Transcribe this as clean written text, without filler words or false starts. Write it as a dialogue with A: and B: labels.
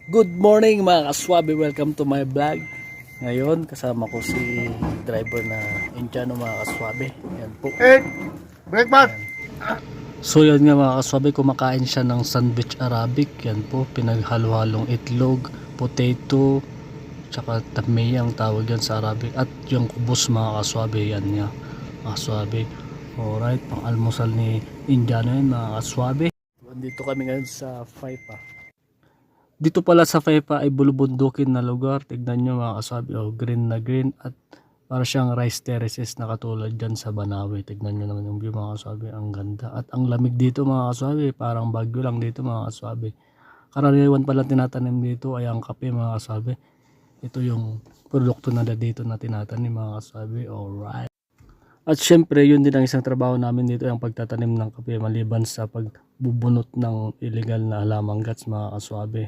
A: Good morning mga kaswabe, welcome to my vlog. Ngayon kasama ko si driver na Indiano mga kaswabe. Yan po.
B: Breakfast.
A: So yan nga mga kaswabe, kumakain siya ng sandwich Arabic. Yan po, pinaghalo-halong itlog, potato, tsaka tamay ang tawag yan sa Arabic. At yung kubos mga kaswabe, yan nga mga kaswabe. Alright, pang almusal ni Indiano yan mga kaswabe. Dito kami ngayon sa Faipa. Dito pala sa Faipa ay bulubundukin na lugar. Tignan nyo mga kasabi, oh, green na green at para siyang rice terraces na katulad dyan sa Banawe. Tignan nyo naman yung view mga kasabi, ang ganda. At ang lamig dito mga kasabi, parang bagyo lang dito mga kasabi. Karaniwan pala tinatanim dito ay ang kape mga kasabi. Ito yung produkto na dito na tinatanim mga kasabi. Alright. At syempre yun din ang isang trabaho namin dito, yung pagtatanim ng kape maliban sa pagbubunot ng illegal na halamang guts mga kaswabe.